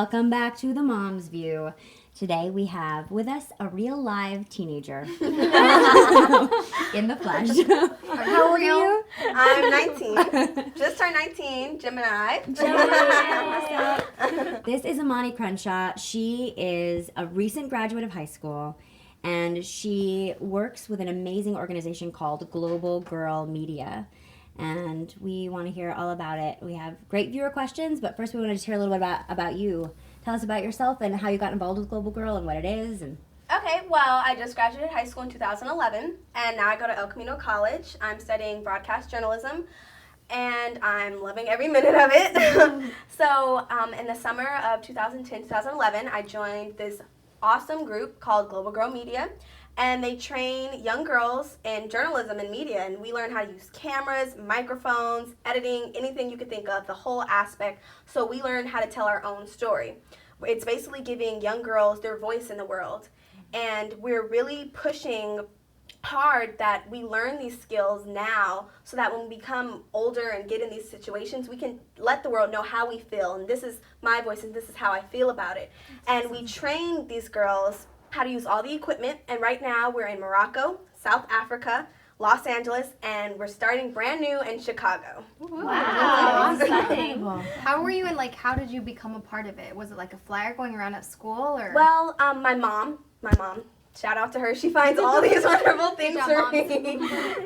welcome back to The Mom's View. Today we have with us a real live teenager in the flesh. How old are you? I'm 19. Just turned 19, Gemini. This is Imani Crenshaw. She is a recent graduate of high school, and she works with an amazing organization called GLOBALGIRL Media. And we want to hear all about it. We have great viewer questions, but first we want to just hear a little bit about you. Tell us about yourself and how you got involved with GLOBALGIRL and what it is. Okay, well, I just graduated high school in 2011, and now I go to El Camino College. I'm studying broadcast journalism, and I'm loving every minute of it. So in the summer of 2010, 2011, I joined this awesome group called GLOBALGIRL Media, and they train young girls in journalism and media, and we learn how to use cameras, microphones, editing, anything you could think of, the whole aspect. So we learn how to tell our own story. It's basically giving young girls their voice in the world, and we're really pushing hard that we learn these skills now so that when we become older and get in these situations, we can let the world know how we feel, and this is my voice and this is how I feel about it. And we train these girls how to use all the equipment, and right now we're in Morocco, South Africa, Los Angeles, and we're starting brand new in Chicago. Wow, exciting. How were you, and how did you become a part of it? Was it like a flyer going around at school, or? Well, my mom, shout out to her, she finds all these wonderful things for me.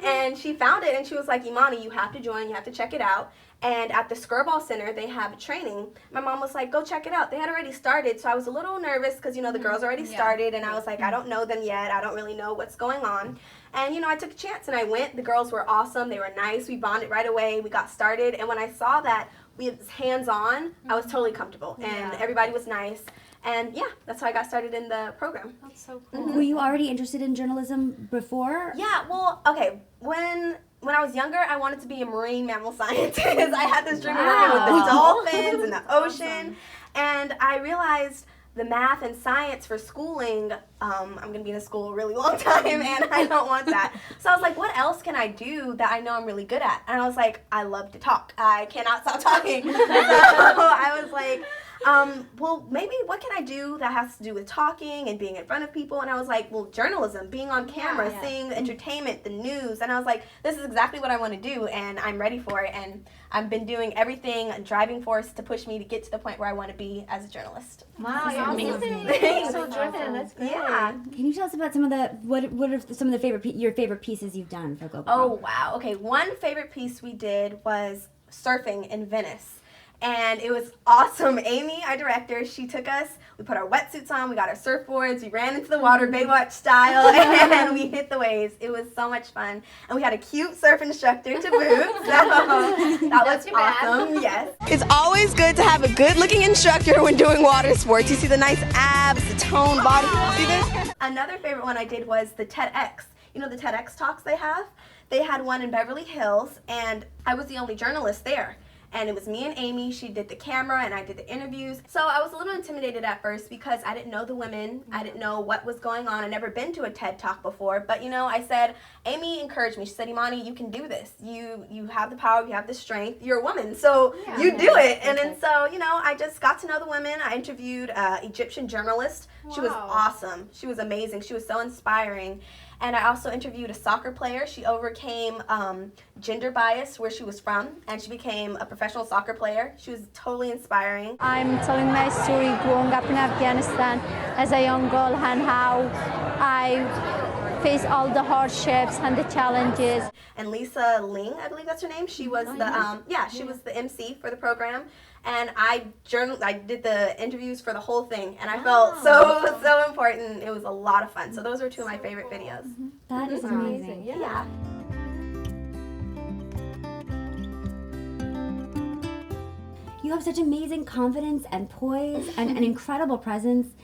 And she found it, and she was like, Imani, you have to join, you have to check it out. And at the Skirball Center, they have training. My mom was like, go check it out. They had already started, so I was a little nervous because, the girls already started, and I was like, I don't know them yet. I don't really know what's going on. And, I took a chance, and I went. The girls were awesome. They were nice. We bonded right away. We got started. And when I saw that we was hands-on, I was totally comfortable, and everybody was nice. And, that's how I got started in the program. That's so cool. Were you already interested in journalism before? Yeah, well, okay, when I was younger, I wanted to be a marine mammal scientist. I had this dream of working with the dolphins and the ocean, and I realized the math and science for schooling, I'm going to be in a school a really long time, and I don't want that. So I was like, what else can I do that I know I'm really good at? And I was like, I love to talk. I cannot stop talking. So I was like, well, maybe what can I do that has to do with talking and being in front of people? And I was like, well, journalism, being on camera, seeing the entertainment, the news. And I was like, this is exactly what I want to do, and I'm ready for it. And I've been doing everything, a driving force to push me to get to the point where I want to be as a journalist. Wow, you're amazing. Thanks. So driven. That's great. Yeah. Can you tell us about some of the what are some of the your favorite pieces you've done for GLOBALGIRL? Oh wow. Okay, one favorite piece we did was surfing in Venice. And it was awesome. Amy, our director, she took us, we put our wetsuits on, we got our surfboards, we ran into the water Baywatch style, and we hit the waves. It was so much fun. And we had a cute surf instructor to boot, so that was awesome, yes. It's always good to have a good-looking instructor when doing water sports. You see the nice abs, the toned body. See this? Another favorite one I did was the TEDx. You know the TEDx talks they have? They had one in Beverly Hills, and I was the only journalist there. And it was me and Amy. She did the camera and I did the interviews. So I was a little intimidated at first because I didn't know the women. I didn't know what was going on. I'd never been to a TED Talk before. But I said, Amy encouraged me. She said, Imani, you can do this. You have the power, you have the strength. You're a woman, so you do it. And then so, I just got to know the women. I interviewed an Egyptian journalist. She was awesome. She was amazing. She was so inspiring. And I also interviewed a soccer player. She overcame gender bias where she was from, and she became a professional soccer player. She was totally inspiring. I'm telling my story growing up in Afghanistan as a young girl and how I faced all the hardships and the challenges. And Lisa Ling, I believe that's her name. She was she was the MC for the program. And I did the interviews for the whole thing, and I felt so important. It was a lot of fun. So those are two of my favorite videos. That is amazing. Yeah. You have such amazing confidence and poise and an incredible presence.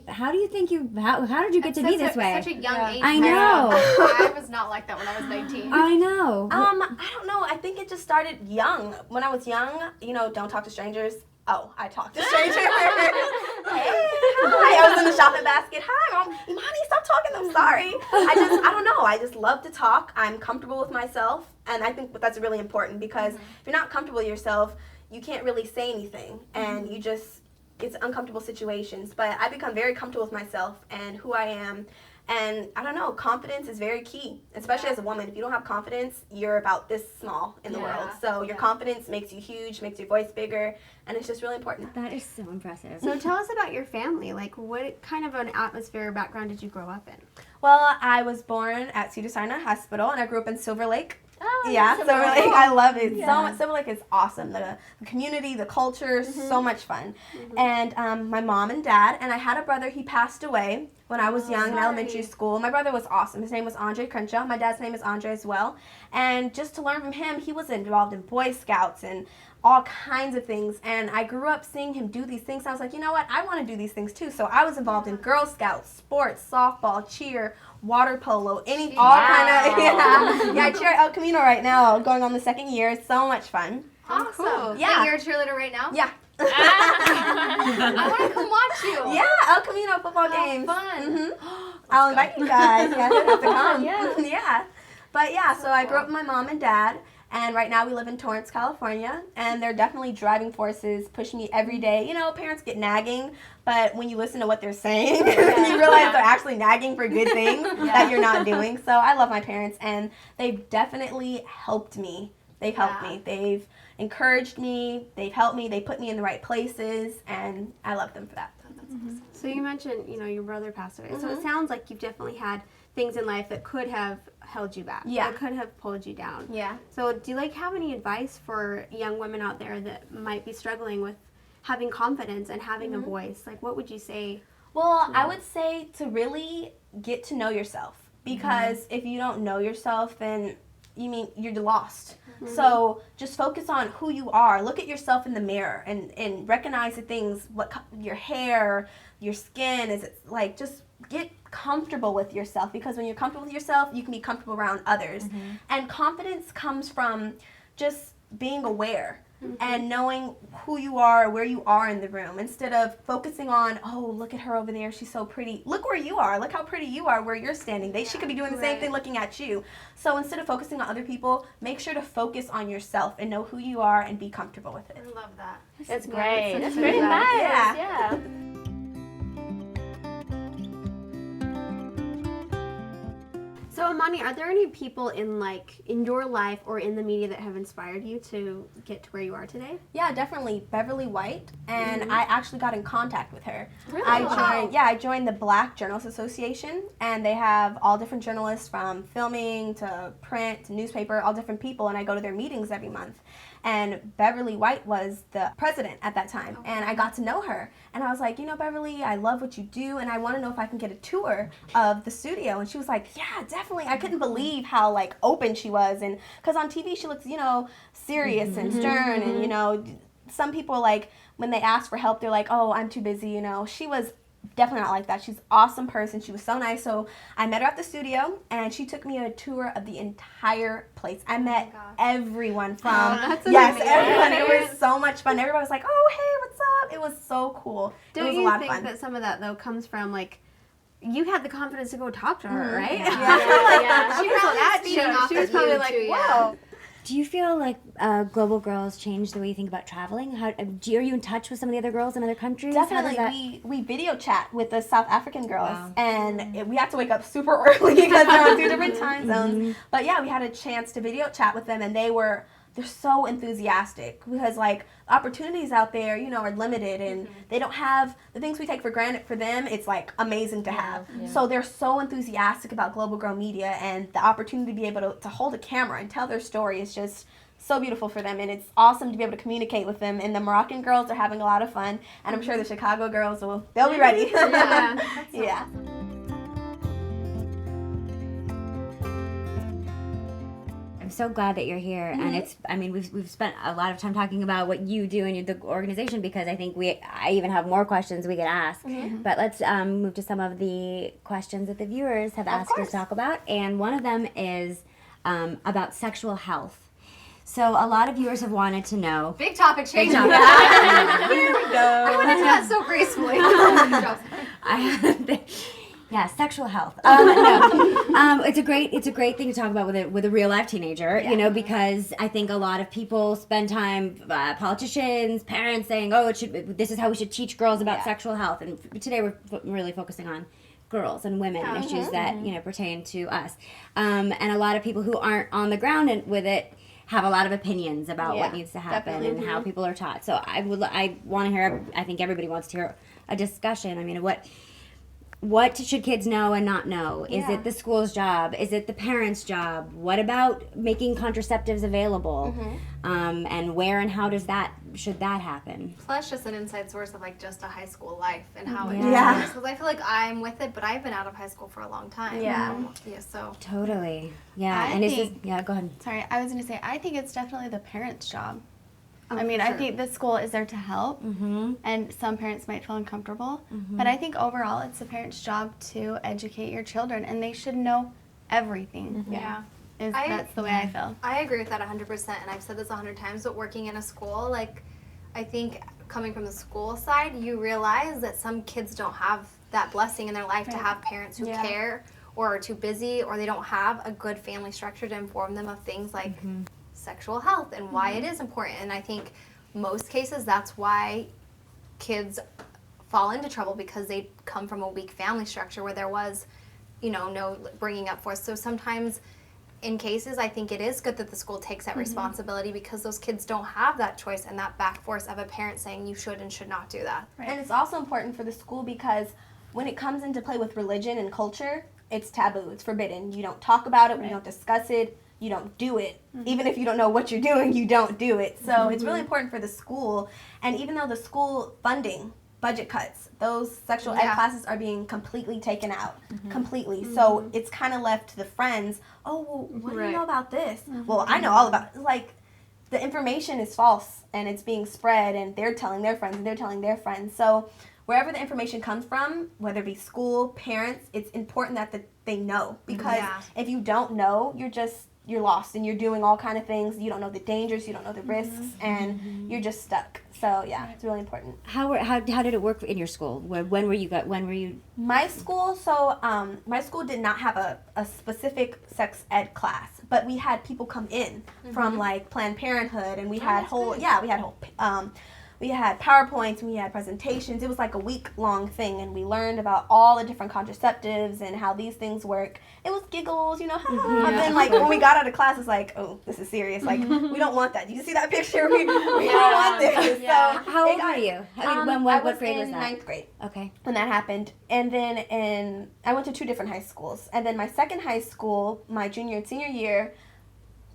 How do you think how did you get to be this way? Such a young age. I know. I was not like that when I was 19. I know. I don't know. I think it just started young. When I was young, don't talk to strangers. Oh, I talked to strangers. Hey, hi. I was in the shopping basket. Hi, Mom. Imani, stop talking. I'm sorry. I don't know. I just love to talk. I'm comfortable with myself, and I think that's really important because if you're not comfortable with yourself, you can't really say anything, and you just it's uncomfortable situations, but I become very comfortable with myself and who I am. And I don't know, confidence is very key, especially as a woman. If you don't have confidence, you're about this small in the world. So your confidence makes you huge, makes your voice bigger, and it's just really important. That is so impressive. So tell us about your family. Like, what kind of an atmosphere or background did you grow up in? Well, I was born at Cedars-Sinai Hospital, and I grew up in Silver Lake. Oh, Yeah, Silver Lake, I love it so much. Silver Lake is awesome. The community, the culture, so much fun. And my mom and dad, and I had a brother, he passed away when I was young in elementary school. My brother was awesome. His name was Andre Crenshaw. My dad's name is Andre as well. And just to learn from him, he was involved in Boy Scouts and all kinds of things. And I grew up seeing him do these things. I was like, you know what? I want to do these things too. So I was involved in Girl Scouts, sports, softball, cheer, water polo, all kind of, yeah, I cheer at El Camino right now, going on the 2nd year. It's so much fun. Awesome. Cool. Yeah. And you're a cheerleader right now? Yeah. I want to come watch you. Yeah, El Camino football games. Fun. I'll invite you guys. Yeah, you have to come. Yeah. But yeah, so I grew up with my mom and dad. And right now we live in Torrance, California, and they're definitely driving forces, pushing me every day. You know, parents get nagging, but when you listen to what they're saying, you realize they're actually nagging for good things that you're not doing. So I love my parents, and they've definitely helped me. They've helped me. They've encouraged me. They've helped me. They put me in the right places, and I love them for that. So you mentioned, your brother passed away. So it sounds like you've definitely had things in life that could have held you back. Yeah. That could have pulled you down. Yeah. So do you have any advice for young women out there that might be struggling with having confidence and having a voice? Like, what would you say? Well, I would say to really get to know yourself, because if you don't know yourself, then you're lost. So just focus on who you are. Look at yourself in the mirror and recognize the things, your hair, your skin, is it like, just get comfortable with yourself, because when you're comfortable with yourself, you can be comfortable around others. And confidence comes from just being aware and knowing who you are, where you are in the room, instead of focusing on, oh, look at her over there, she's so pretty. Look where you are. Look how pretty you are where you're standing. She could be doing the same thing looking at you. So instead of focusing on other people, make sure to focus on yourself and know who you are and be comfortable with it. I love that. That's great. That's such very good nice. advice. Yeah. So Imani, are there any people in your life or in the media that have inspired you to get to where you are today? Yeah, definitely. Beverly White, and I actually got in contact with her. Really? I joined the Black Journalists Association, and they have all different journalists from filming to print to newspaper, all different people, and I go to their meetings every month. And Beverly White was the president at that time, and I got to know her. And I was like, Beverly, I love what you do, and I want to know if I can get a tour of the studio. And she was like, yeah, definitely. I couldn't believe how, open she was. And because on TV, she looks, serious and stern. And, some people, when they ask for help, they're like, oh, I'm too busy, She was definitely not like that. She's an awesome person. She was so nice. So I met her at the studio, and she took me on a tour of the entire place. I met everyone from everyone. It was so much fun. Everybody was like, oh, hey, what's up? It was so cool. It was a lot of fun. Don't you think that some of that, though, comes from, you had the confidence to go talk to her, right? Yeah. She was probably like, whoa. Do you feel like Global Girls changed the way you think about traveling? Are you in touch with some of the other girls in other countries? Definitely. We video chat with the South African girls, and we had to wake up super early because they're on 2 different time zones. But yeah, we had a chance to video chat with them, and they're so enthusiastic, because opportunities out there, are limited, and they don't have the things we take for granted. For them, it's amazing to have. So they're so enthusiastic about Global Girl Media, and the opportunity to be able to hold a camera and tell their story is just so beautiful for them, and it's awesome to be able to communicate with them. And the Moroccan girls are having a lot of fun, and I'm sure the Chicago girls they'll be ready. Yeah. I'm so glad that you're here, and we've spent a lot of time talking about what you do and the organization, because I think I even have more questions we could ask. But let's move to some of the questions that the viewers have asked us to talk about, and one of them is about sexual health. So a lot of viewers have wanted to know. Big topic change. Here we go. I went into that so gracefully. Yeah, sexual health. No. It's a great thing to talk about with a real life teenager, you know, because I think a lot of people spend time, politicians, parents saying, oh, this is how we should teach girls about sexual health. And today we're really focusing on girls and women and issues that, you know, pertain to us. And a lot of people who aren't on the ground with it have a lot of opinions about what needs to happen and how people are taught. So I want to hear, I think everybody wants to hear a discussion. I mean, what should kids know and not know? Is it the school's job? Is it the parents' job? What about making contraceptives available? And where and how should that happen? Plus just an inside source of like just a high school life and how it is. Because I feel like I'm with it, but I've been out of high school for a long time. Yeah. So. Totally. Yeah. Go ahead. Sorry, I was going to say, I think it's definitely the parents' job. I mean, I think the school is there to help, and some parents might feel uncomfortable, but I think overall it's the parents' job to educate your children, and they should know everything. That's the way I feel. I agree with that 100%, and I've said this 100 times, but working in a school, like, I think coming from the school side, you realize that some kids don't have that blessing in their life to have parents who care, or are too busy, or they don't have a good family structure to inform them of things like sexual health and why it is important. And I think most cases that's why kids fall into trouble, because they come from a weak family structure where there was, you know, no bringing up for us. So sometimes in cases I think it is good that the school takes that responsibility, because those kids don't have that choice and that back force of a parent saying you should and should not do that. And it's also important for the school because when it comes into play with religion and culture, it's taboo, it's forbidden. You don't talk about it, we don't discuss it, you don't do it. Even if you don't know what you're doing, you don't do it. So it's really important for the school. And even though the school funding, budget cuts, those sexual ed classes are being completely taken out. Completely. So it's kind of left to the friends, oh, well, what do you know about this? Well, I know all about it. Like, the information is false, and it's being spread, and they're telling their friends, and they're telling their friends. So wherever the information comes from, whether it be school, parents, it's important that they know. Because if you don't know, you're lost, and you're doing all kind of things. You don't know the dangers, you don't know the risks, and you're just stuck. So it's really important. How did it work in your school? When were you? My school, my school did not have a specific sex ed class, but we had people come in from like Planned Parenthood, and we had we had PowerPoints, we had presentations. It was like a week-long thing, and we learned about all the different contraceptives and how these things work. It was giggles, you know, and then like when we got out of class, it's like, oh, this is serious. Like, we don't want that. Did you see that picture? We don't want this. So, how old were you? What grade was that? Ninth grade. Okay. When that happened. And then I went to 2 different high schools. And then my second high school, my junior and senior year,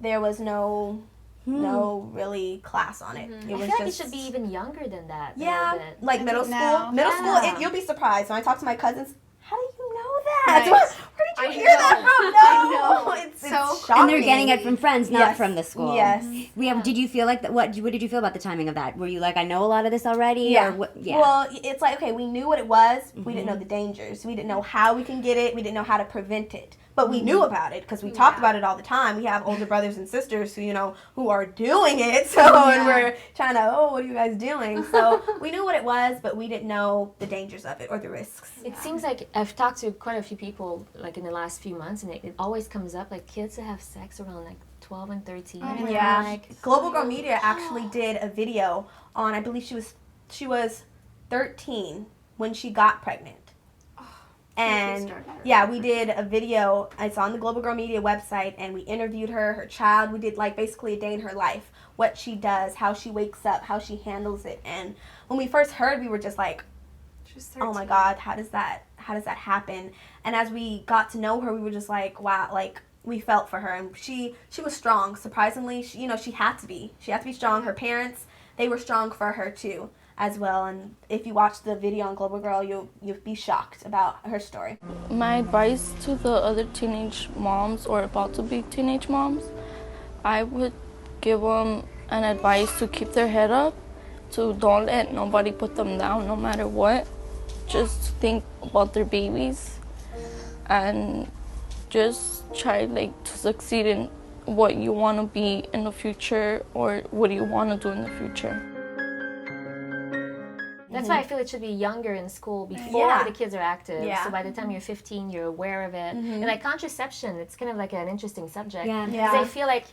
there was no really class on it. It was I feel like it should be even younger than that. Yeah, like middle school. No. Middle school, you'll be surprised. When I talk to my cousins, how do you know that? Where did you hear that from? No, it's shocking. And they're getting it from friends, not from the school. Yes. Did you feel like that? What did you feel about the timing of that? Were you like, I know a lot of this already? Yeah. Or what? Yeah. Well, it's like, okay, we knew what it was. We didn't know the dangers. We didn't know how we can get it. We didn't know how to prevent it. But we knew about it because we talked about it all the time. We have older brothers and sisters who are doing it. So and we're trying to, what are you guys doing? So we knew what it was, but we didn't know the dangers of it or the risks. It seems like I've talked to quite a few people like in the last few months, and it always comes up like kids that have sex around like 12 and 13. Global Girl Media actually did a video on, I believe she was 13 when she got pregnant. And we did a video. It's on the Global Girl Media website, and we interviewed her child. We did like basically a day in her life, what she does, how she wakes up, how she handles it. And when we first heard, we were just like, oh my God, how does that happen? And as we got to know her, we were just like, wow, like we felt for her, and she was strong. Surprisingly, she had to be strong. Her parents, they were strong for her too, as well. And if you watch the video on Global Girl, you'll be shocked about her story. My advice to the other teenage moms or about to be teenage moms, I would give them an advice to keep their head up, to don't let nobody put them down no matter what. Just think about their babies and just try to succeed in what you want to be in the future or what you want to do in the future. That's why I feel it should be younger in school before Yeah. the kids are active. Yeah. So by the time you're 15, you're aware of it. And like contraception, it's kind of like an interesting subject. Yeah. Because I feel like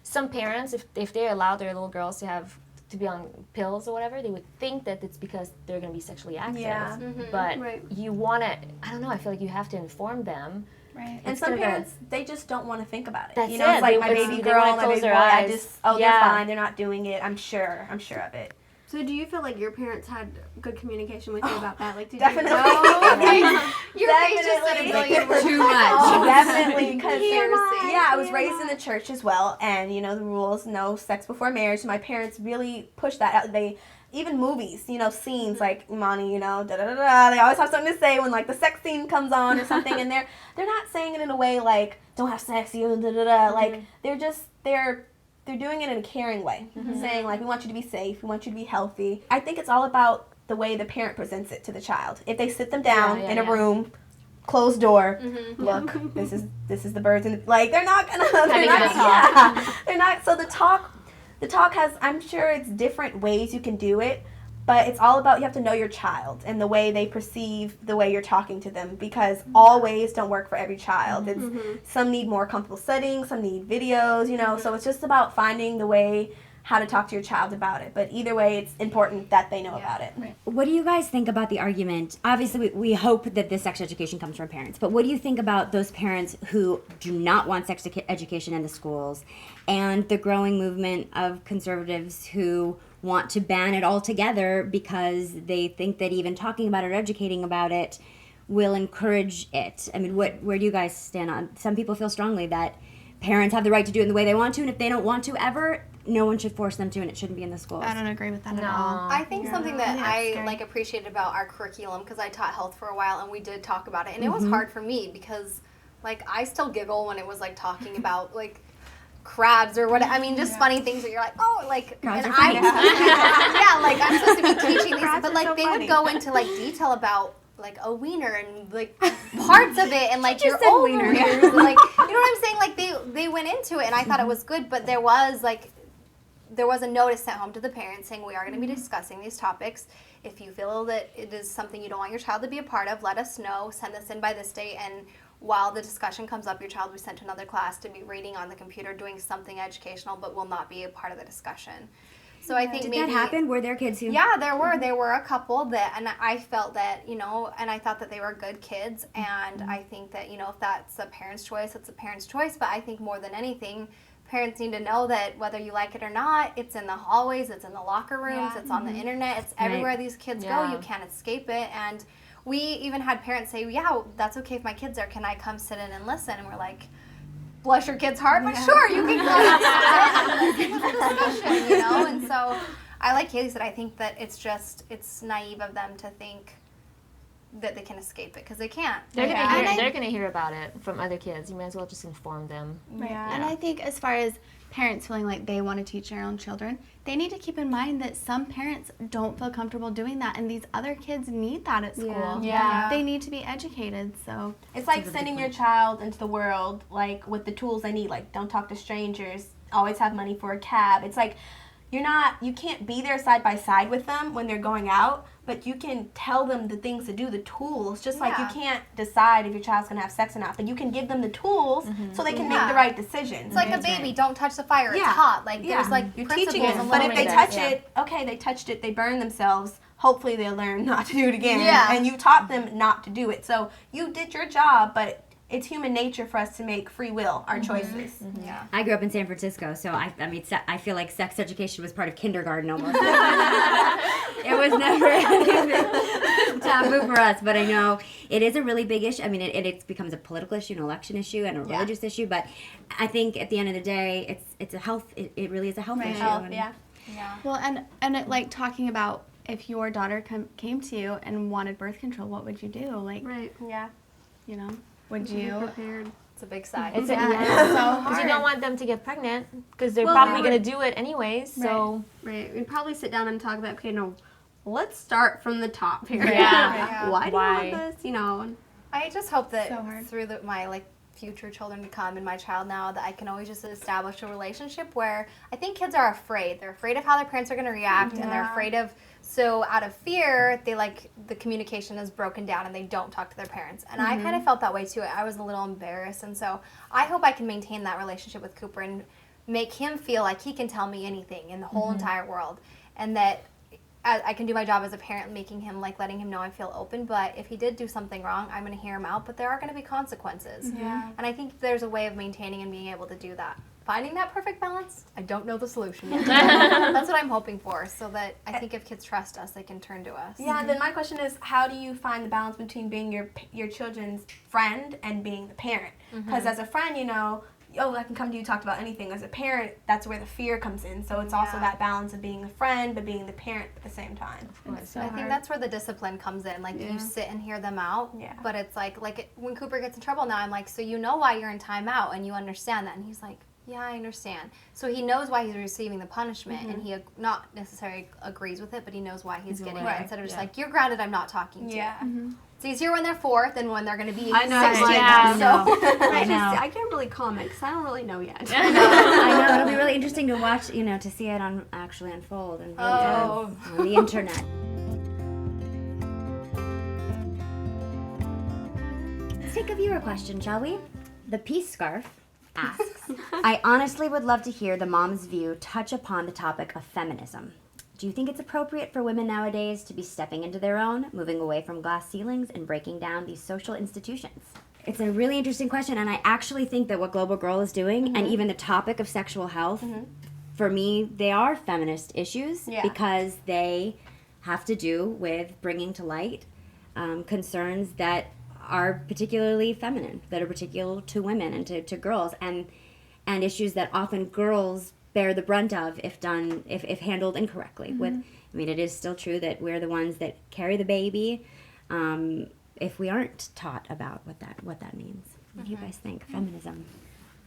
some parents, if they allow their little girls to be on pills or whatever, they would think that it's because they're going to be sexually active. Yeah. But Right. you want to, I don't know, I feel like you have to inform them. Right. And some parents, they just don't want to think about it. That's you know, it's it. like They- my it's- baby they girl, wanna my close baby boy, their I eyes. just, they're Yeah. fine, they're not doing it. I'm sure of it. So do you feel like your parents had good communication with you about that? Like, did Definitely. you know? Your face just said a million words. Too much. Definitely, because TMI, yeah, I was raised in the church as well, and you know the rules, no sex before marriage. My parents really pushed that out. They even movies, you know, scenes like Imani, you know, da da da da. They always have something to say when like the sex scene comes on or something, and they're not saying it in a way like don't have sex, you da da da. Like they're doing it in a caring way, saying like we want you to be safe, we want you to be healthy. I think it's all about the way the parent presents it to the child. If they sit them down in a room, closed door, look, this is the birds, and like they're not gonna, they're not. So the talk has, I'm sure it's different ways you can do it, but it's all about you have to know your child and the way they perceive the way you're talking to them, because all ways don't work for every child. It's some need more comfortable settings, some need videos, you know. So it's just about finding the way how to talk to your child about it. But either way, it's important that they know about it. What do you guys think about the argument? Obviously, we hope that this sex education comes from parents, but what do you think about those parents who do not want sex education in the schools and the growing movement of conservatives who want to ban it altogether because they think that even talking about it or educating about it will encourage it? I mean, where do you guys stand on? Some people feel strongly that parents have the right to do it in the way they want to, and if they don't want to ever, no one should force them to, and it shouldn't be in the schools. I don't agree with that at all. I think something that I scary. like appreciated about our curriculum, because I taught health for a while and we did talk about it, and it was hard for me because like I still giggle when it was like talking about like crabs or what, I mean just funny things that you're like, oh, like, Crabs and are funny. like I'm supposed to be teaching these, Crabs but are like so they funny. would go into like detail about like a wiener and like parts of it and like your said ovaries wiener. and, like, you know what I'm saying, like they went into it and I thought it was good, but there was a notice sent home to the parents saying we are going to be discussing these topics. If you feel that it is something you don't want your child to be a part of, let us know, send us in by this date, and while the discussion comes up, your child will be sent to another class to be reading on the computer, doing something educational, but will not be a part of the discussion. So I think Did maybe that happen? Were there kids who... yeah, there were a couple that, and I felt that, you know, and I thought that they were good kids, and I think that, you know, if that's a parent's choice, it's a parent's choice, but I think more than anything, parents need to know that whether you like it or not, it's in the hallways, it's in the locker rooms, it's on the internet, it's everywhere these kids go, you can't escape it, and we even had parents say, yeah, that's okay if my kid's there, can I come sit in and listen? And we're like, bless your kid's heart, but sure, you can come and sit and have a discussion, you know? And so I like Kayli said, I think that it's naive of them to think that they can escape it, because they can't. They're gonna hear about it from other kids. You might as well just inform them. Right. And I think as far as parents feeling like they want to teach their own children, they need to keep in mind that some parents don't feel comfortable doing that, and these other kids need that at school. Yeah. They need to be educated, so. It's like sending your child into the world, like, with the tools they need. Like, don't talk to strangers, always have money for a cab. It's like, you can't be there side by side with them when they're going out, but you can tell them the things to do, the tools. Just like you can't decide if your child's going to have sex or not, but you can give them the tools so they can make the right decisions. It's like a baby, don't touch the fire, it's hot. Like, there's like you're principles teaching it, and but if little they things. touch it, okay, they touched it, they burn themselves. Hopefully they'll learn not to do it again. Yeah. And you taught them not to do it. So you did your job, but it's human nature for us to make free will, our choices. Yeah. I grew up in San Francisco, so I mean, I feel like sex education was part of kindergarten almost. It was never anything taboo for us, but I know it is a really big issue. I mean, it becomes a political issue, an election issue, and a religious issue, but I think at the end of the day, it's a health, it really is a health issue. Health, and- yeah. Well, and it, like, talking about if your daughter came to you and wanted birth control, what would you do? Like, Right. Yeah. you know, would you? Prepared. It's a big sigh. It's so because hard. you don't want them to get pregnant because they're Well, probably we going to do it anyways. So Right. We'd probably sit down and talk about, okay, no, let's start from the top here. Yeah. Why do you Why? want this? You know. I just hope that So hard. through my like future children to come and my child now, that I can always just establish a relationship where I think kids are afraid. They're afraid of how their parents are going to react, and they're afraid of, so out of fear, they like the communication is broken down and they don't talk to their parents. And I kind of felt that way too. I was a little embarrassed, and so I hope I can maintain that relationship with Cooper and make him feel like he can tell me anything in the whole entire world, and that I can do my job as a parent, making him, like, letting him know I feel open. But if he did do something wrong, I'm going to hear him out, but there are going to be consequences. Yeah. And I think there's a way of maintaining and being able to do that. Finding that perfect balance, I don't know the solution yet. That's what I'm hoping for, so that I think if kids trust us, they can turn to us. Yeah, and then my question is, how do you find the balance between being your children's friend and being the parent? Because as a friend, you know, oh, I can come to you, talk about anything. As a parent, that's where the fear comes in. So it's also that balance of being the friend, but being the parent at the same time. So I think that's where the discipline comes in. Like, you sit and hear them out, but it's when Cooper gets in trouble now, I'm like, so you know why you're in timeout, and you understand that. And he's like, yeah, I understand. So he knows why he's receiving the punishment, and he not necessarily agrees with it, but he knows why he's getting it, instead of just like, you're grounded, I'm not talking to you. It's easier when they're 4 than when they're going to be 16. I know. I can't really comment because I don't really know yet. I know. It'll be really interesting to watch, you know, to see it actually unfold and on the internet. Let's take a viewer question, shall we? The Peace Scarf asks, I honestly would love to hear the mom's view touch upon the topic of feminism. Do you think it's appropriate for women nowadays to be stepping into their own, moving away from glass ceilings and breaking down these social institutions? It's a really interesting question, and I actually think that what Global Girl is doing, and even the topic of sexual health, for me, they are feminist issues because they have to do with bringing to light concerns that are particularly feminine, that are particular to women and to girls, and issues that often girls bear the brunt of if handled incorrectly. It is still true that we're the ones that carry the baby if we aren't taught about what that means. What do you guys think? Feminism.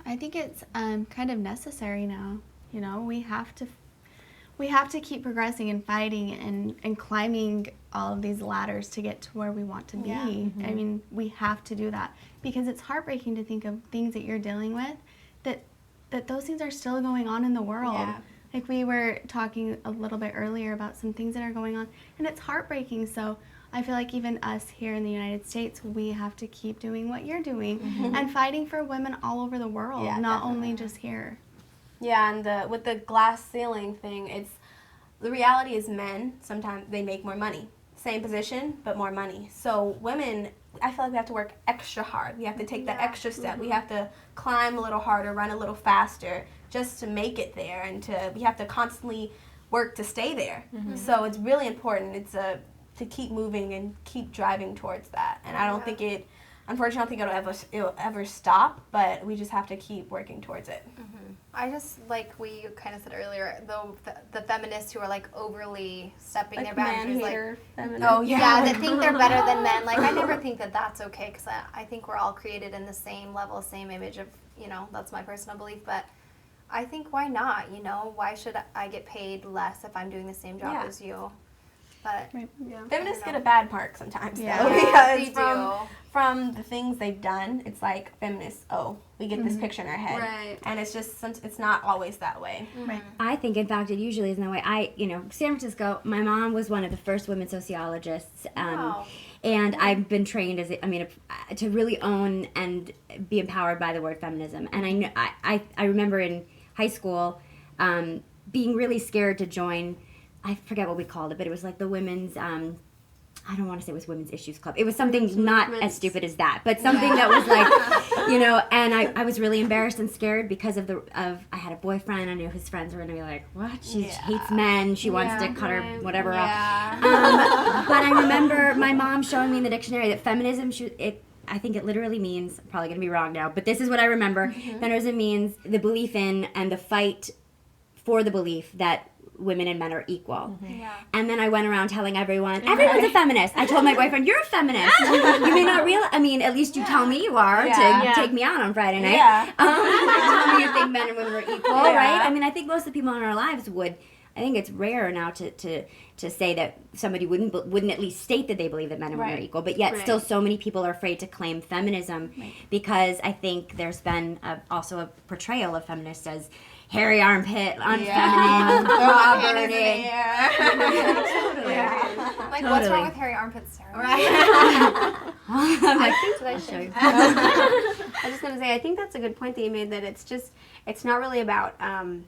I think it's kind of necessary now. You know, we have to keep progressing and fighting and climbing all of these ladders to get to where we want to be. I mean, we have to do that because it's heartbreaking to think of things that you're dealing with that those things are still going on in the world. Like we were talking a little bit earlier about some things that are going on, and it's heartbreaking. So I feel like even us here in the United States, we have to keep doing what you're doing and fighting for women all over the world, not only just here. Yeah, and with the glass ceiling thing, the reality is men, sometimes they make more money. Same position, but more money. So women, I feel like we have to work extra hard. We have to take that extra step. We have to climb a little harder, run a little faster, just to make it there. And we have to constantly work to stay there. So it's really important. It's to keep moving and keep driving towards that. And I don't think unfortunately, I don't think it'll ever stop, but we just have to keep working towards it. I just, like we kind of said earlier, the feminists who are like overly stepping their boundaries, that think they're better than men. Like, I never think that that's okay, because I think we're all created in the same level, same image of, you know, that's my personal belief. But I think, why not? You know, why should I get paid less if I'm doing the same job as you? But feminists get a bad mark sometimes, though, because from the things they've done, it's like feminists, we get this picture in our head, and it's just, it's not always that way. I think, in fact, it usually isn't that way. San Francisco, my mom was one of the first women sociologists, and I've been trained to really own and be empowered by the word feminism. And I remember in high school being really scared to join. I forget what we called it, but it was like the women's, I don't want to say it was Women's Issues Club. It was something not as stupid as that, but something that was like, and I was really embarrassed and scared because I had a boyfriend. I knew his friends were going to be like, what? She hates men. She wants to cut her whatever up. But I remember my mom showing me in the dictionary that feminism, I think it literally means, I'm probably going to be wrong now, but this is what I remember. Feminism means the belief in and the fight for the belief that women and men are equal. And then I went around telling everyone's a feminist. I told my boyfriend, you're a feminist. You may not realize, at least you tell me you are to take me out on Friday night. Tell me you think men and women are equal, right? I think most of the people in our lives would, I think it's rare now to say that somebody wouldn't at least state that they believe that men and women are equal, but yet still so many people are afraid to claim feminism because I think there's been also a portrayal of feminists as hairy armpit, unfeminine, bra burning. Like, what's wrong with hairy armpits, Sarah? I was just gonna say, I think that's a good point that you made, that it's not really about men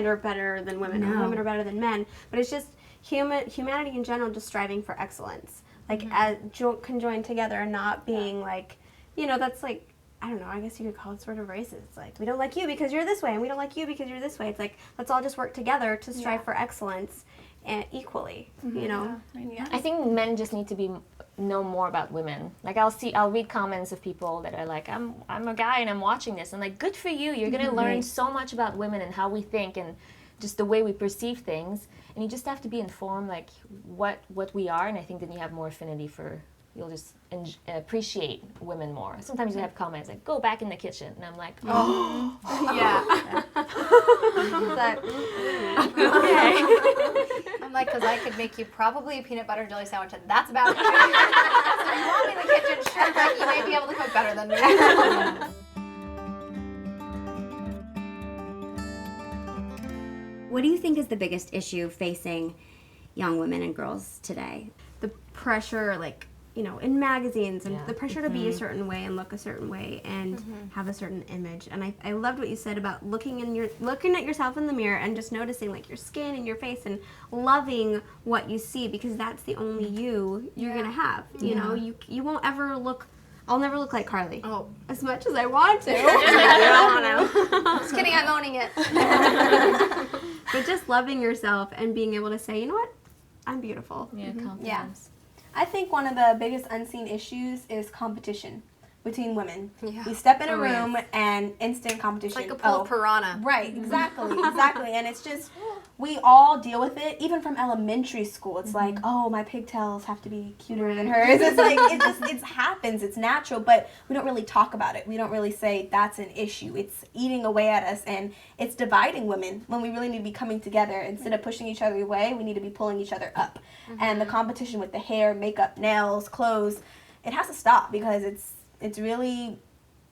are better than women or women are better than men, but it's just humanity in general just striving for excellence, like as conjoined together and not being like, that's like, I don't know, I guess you could call it sort of racist. It's like, we don't like you because you're this way, and we don't like you because you're this way. It's like, let's all just work together to strive for excellence and equally, I think men just need to know more about women. Like I'll read comments of people that are like, I'm a guy and I'm watching this, and like, good for you. You're gonna learn so much about women and how we think and just the way we perceive things. And you just have to be informed, like what we are. And I think then you have more affinity for. You'll just appreciate women more. Sometimes you have comments like, go back in the kitchen. And I'm like, oh. Okay. I'm like, because I could make you probably a peanut butter and jelly sandwich, and that's about it. So you want me in the kitchen, sure, but you may be able to cook better than me. What do you think is the biggest issue facing young women and girls today? The pressure, like, in magazines, and the pressure to be a certain way and look a certain way and have a certain image. And I loved what you said about looking at yourself in the mirror and just noticing like your skin and your face and loving what you see, because that's the only you're gonna have. You won't ever look. I'll never look like Carly. Oh, as much as I want to. Just kidding, I'm owning it. But just loving yourself and being able to say, you know what, I'm beautiful. Yeah, confidence. Yeah. I think one of the biggest unseen issues is competition between women. Yeah. We step in a room and instant competition. It's like a pool of piranha. Right, exactly. And it's just, we all deal with it, even from elementary school. It's like, oh, my pigtails have to be cuter than hers. It's like, it happens, it's natural, but we don't really talk about it. We don't really say that's an issue. It's eating away at us, and it's dividing women when we really need to be coming together. Instead of pushing each other away, we need to be pulling each other up. And the competition with the hair, makeup, nails, clothes, it has to stop, because it's really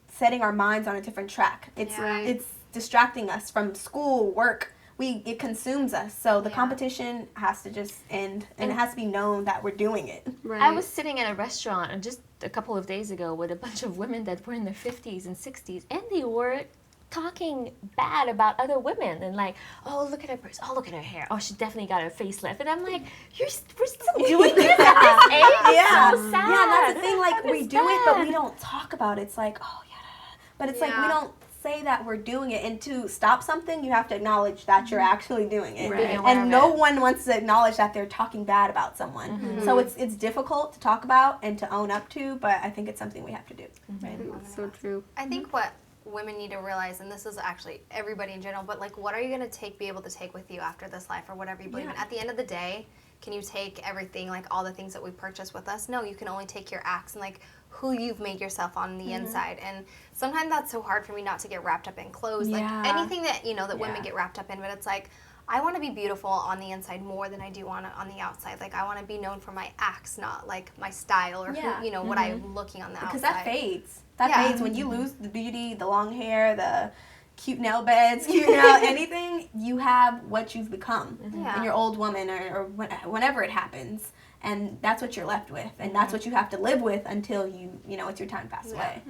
setting our minds on a different track. It's distracting us from school, work. It consumes us. So the competition has to just end, and it has to be known that we're doing it. Right. I was sitting at a restaurant just a couple of days ago with a bunch of women that were in their 50s and 60s, and they were talking bad about other women and like, oh, look at her purse, oh, look at her hair, oh, she definitely got her facelift. And I'm like, we're still doing this at this age? It's so sad. Yeah, that's the thing, like, we do it, but we don't talk about it. It's like, oh, yeah. But it's like, we don't say that we're doing it. And to stop something, you have to acknowledge that you're actually doing it. Right. And no one wants to acknowledge that they're talking bad about someone. So it's difficult to talk about and to own up to, but I think it's something we have to do. Right. So true. I think what women need to realize, and this is actually everybody in general, but like, what are you going to be able to take with you after this life, or whatever you believe in? At the end of the day, can you take everything, like all the things that we purchase with us? No, you can only take your acts and like who you've made yourself on the inside. And sometimes that's so hard for me not to get wrapped up in clothes, like anything that that women get wrapped up in. But it's like, I want to be beautiful on the inside more than I do on the outside. Like, I want to be known for my acts, not like my style or who, what I'm looking on the outside. Because that fades. That fades when you lose the beauty, the long hair, the cute nail beds, anything. You have what you've become in your old woman or whenever it happens. And that's what you're left with. And that's what you have to live with until it's your time to pass away.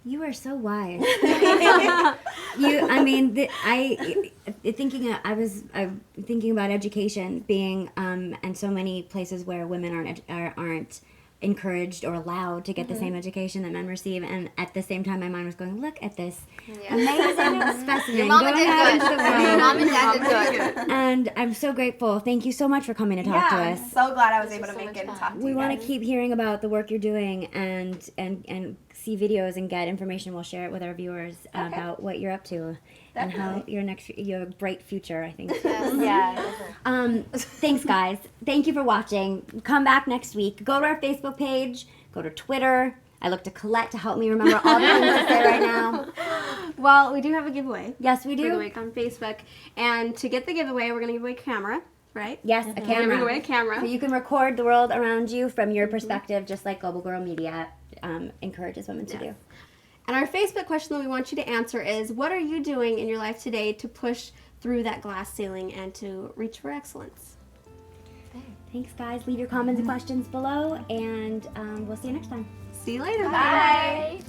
You are so wise. I was thinking about education being, and so many places where women aren't encouraged or allowed to get the same education that men receive, and at the same time my mind was going, look at this amazing specimen. Your mama did good. Your mom and dad did good. And I'm so grateful. Thank you so much for coming to talk to us. I'm so glad I was able to make it and talk to you. We want to keep hearing about the work you're doing and see videos and get information. We'll share it with our viewers about what you're up to. Definitely. And how your bright future, I think. Thanks, guys. Thank you for watching. Come back next week. Go to our Facebook page. Go to Twitter. I look to Colette to help me remember all the things to say right now. Well, we do have a giveaway. Yes, we For the do. week on Facebook. And to get the giveaway, we're going to give away a camera, right? Yes, a We're camera. giving away a camera. So you can record the world around you from your perspective, just like Global Girl Media encourages women to do. And our Facebook question that we want you to answer is, what are you doing in your life today to push through that glass ceiling and to reach for excellence? Thanks, guys. Leave your comments and questions below, and we'll see you next time. See you later. Bye.